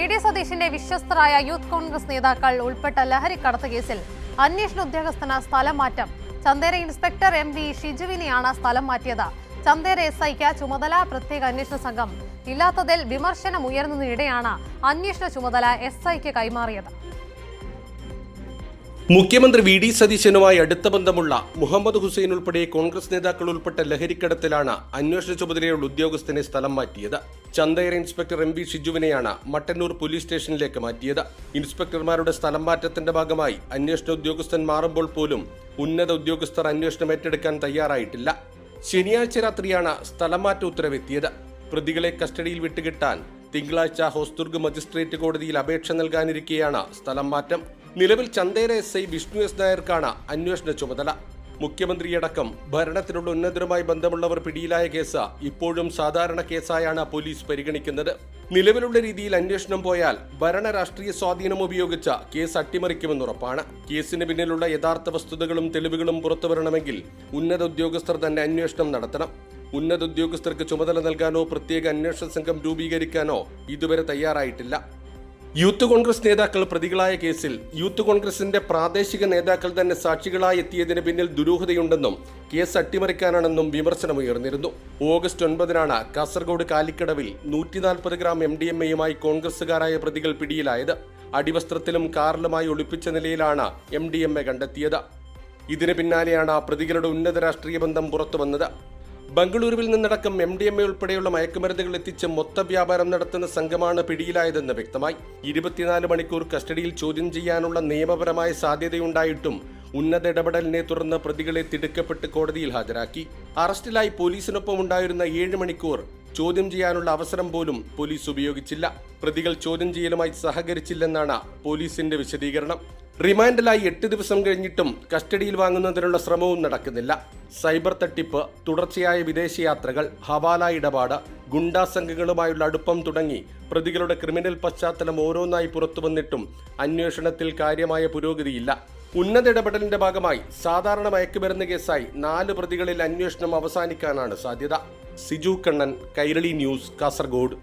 VD. സതീശന്റെ വിശ്വസ്തരായ youth Congress നേതാക്കൾ ഉൾപ്പെട്ട ലഹരിക്കടത്ത് കേസിൽ അന്വേഷണ ഉദ്യോഗസ്ഥന് സ്ഥലം മാറ്റം. Chandera inspector M. ഷിജുവിനെയാണ് സ്ഥലം മാറ്റിയത്. ചന്ദേര എസ്.ഐക്ക് ചുമതല പ്രത്യേക അന്വേഷണ സംഘം ഇല്ലാത്തതിൽ വിമർശനം ഉയർന്നതിനിടെയാണ് അന്വേഷണ ചുമതല എസ്.ഐക്ക് കൈമാറിയത്. മുഖ്യമന്ത്രി വി.ഡി. സതീശനുമായി അടുത്ത ബന്ധമുള്ള മുഹമ്മദ് ഹുസൈൻ ഉൾപ്പെടെ കോൺഗ്രസ് നേതാക്കൾ ഉൾപ്പെട്ട ലഹരിക്കടത്തിലാണ് അന്വേഷണ ചുമതലയുള്ള ഉദ്യോഗസ്ഥനെ സ്ഥലം മാറ്റിയത്. Chandera inspector M. ഷിജുവിനെയാണ് മട്ടന്നൂർ പോലീസ് സ്റ്റേഷനിലേക്ക് മാറ്റിയത്. ഇൻസ്പെക്ടർമാരുടെ സ്ഥലം മാറ്റത്തിന്റെ ഭാഗമായി അന്വേഷണ ഉദ്യോഗസ്ഥൻ മാറുമ്പോൾ പോലും ഉന്നത ഉദ്യോഗസ്ഥർ അന്വേഷണം ഏറ്റെടുക്കാൻ തയ്യാറായിട്ടില്ല. ശനിയാഴ്ച രാത്രിയാണ് സ്ഥലം മാറ്റ ഉത്തരവെത്തിയത്. പ്രതികളെ കസ്റ്റഡിയിൽ വിട്ടുകിട്ടാൻ തിങ്കളാഴ്ച ഹോസ്ദുർഗ് മജിസ്ട്രേറ്റ് കോടതിയിൽ അപേക്ഷ നൽകാനിരിക്കെയാണ് സ്ഥലം മാറ്റം. നിലവിൽ ചന്ദേര എസ്.ഐ വിഷ്ണു എസ് നായർക്കാണ് അന്വേഷണ ചുമതല. മുഖ്യമന്ത്രിയടക്കം ഭരണത്തിലുള്ള ഉന്നതരുമായി ബന്ധമുള്ളവർ പിടിയിലായ കേസ് ഇപ്പോഴും സാധാരണ കേസായാണ് പോലീസ് പരിഗണിക്കുന്നത്. നിലവിലുള്ള രീതിയിൽ അന്വേഷണം പോയാൽ ഭരണ രാഷ്ട്രീയ സ്വാധീനം ഉപയോഗിച്ച കേസ് അട്ടിമറിക്കുമെന്നുറപ്പാണ്. കേസിന് പിന്നിലുള്ള യഥാർത്ഥ വസ്തുതകളും തെളിവുകളും പുറത്തുവരണമെങ്കിൽ ഉന്നത ഉദ്യോഗസ്ഥർ തന്നെ അന്വേഷണം നടത്തണം. ഉന്നത ഉദ്യോഗസ്ഥർക്ക് ചുമതല നൽകാനോ പ്രത്യേക അന്വേഷണ സംഘം രൂപീകരിക്കാനോ ഇതുവരെ തയ്യാറായിട്ടില്ല. യൂത്ത് കോൺഗ്രസ് നേതാക്കൾ പ്രതികളായ കേസിൽ യൂത്ത് കോൺഗ്രസിന്റെ പ്രാദേശിക നേതാക്കൾ തന്നെ സാക്ഷികളായി എത്തിയതിന് പിന്നിൽ ദുരൂഹതയുണ്ടെന്നും കേസ് അട്ടിമറിക്കാനാണെന്നും വിമർശനമുയർന്നിരുന്നു. ഓഗസ്റ്റ് 9 കാസർഗോഡ് കാലിക്കടവിൽ 140 ഗ്രാം MDMA-യുമായി കോൺഗ്രസുകാരായ പ്രതികൾ പിടിയിലായത്. അടിവസ്ത്രത്തിലും കാറിലുമായി ഒളിപ്പിച്ച നിലയിലാണ് MDMA കണ്ടെത്തിയത്. ഇതിന് പിന്നാലെയാണ് പ്രതികളുടെ ഉന്നത രാഷ്ട്രീയ ബന്ധം പുറത്തുവന്നത്. ബംഗളൂരുവിൽ നിന്നടക്കം MDMA ഉൾപ്പെടെയുള്ള മയക്കുമരുന്നുകൾ എത്തിച്ച് മൊത്ത വ്യാപാരം നടത്തുന്ന സംഘമാണ് പിടിയിലായതെന്ന് വ്യക്തമായി. 24 മണിക്കൂർ കസ്റ്റഡിയിൽ ചോദ്യം ചെയ്യാനുള്ള നിയമപരമായ സാധ്യതയുണ്ടായിട്ടും ഉന്നത ഇടപെടലിനെ തുടർന്ന് പ്രതികളെ തിടുക്കപ്പെട്ട് കോടതിയിൽ ഹാജരാക്കി. അറസ്റ്റിലായി പോലീസിനൊപ്പം ഉണ്ടായിരുന്ന 7 മണിക്കൂർ ചോദ്യം ചെയ്യാനുള്ള അവസരം പോലും പോലീസ് ഉപയോഗിച്ചില്ല. പ്രതികൾ ചോദ്യം ചെയ്യലുമായി സഹകരിച്ചില്ലെന്നാണ് പോലീസിന്റെ വിശദീകരണം. റിമാൻഡിലായി 8 ദിവസം കഴിഞ്ഞിട്ടും കസ്റ്റഡിയിൽ വാങ്ങുന്നതിനുള്ള ശ്രമവും നടക്കുന്നില്ല. സൈബർ തട്ടിപ്പ്, തുടർച്ചയായ വിദേശയാത്രകൾ, ഹവാല ഇടപാട്, ഗുണ്ടാ സംഘങ്ങളുമായുള്ള അടുപ്പം തുടങ്ങി പ്രതികളുടെ ക്രിമിനൽ പശ്ചാത്തലം ഓരോന്നായി പുറത്തുവന്നിട്ടും അന്വേഷണത്തിൽ കാര്യമായ പുരോഗതിയില്ല. ഉന്നത ഇടപെടലിന്റെ ഭാഗമായി സാധാരണ മയക്കുമരുന്ന് കേസായി 4 പ്രതികളിൽ അന്വേഷണം അവസാനിക്കാനാണ് സാധ്യത. സിജു കണ്ണൻ, കൈരളി ന്യൂസ്, കാസർഗോഡ്.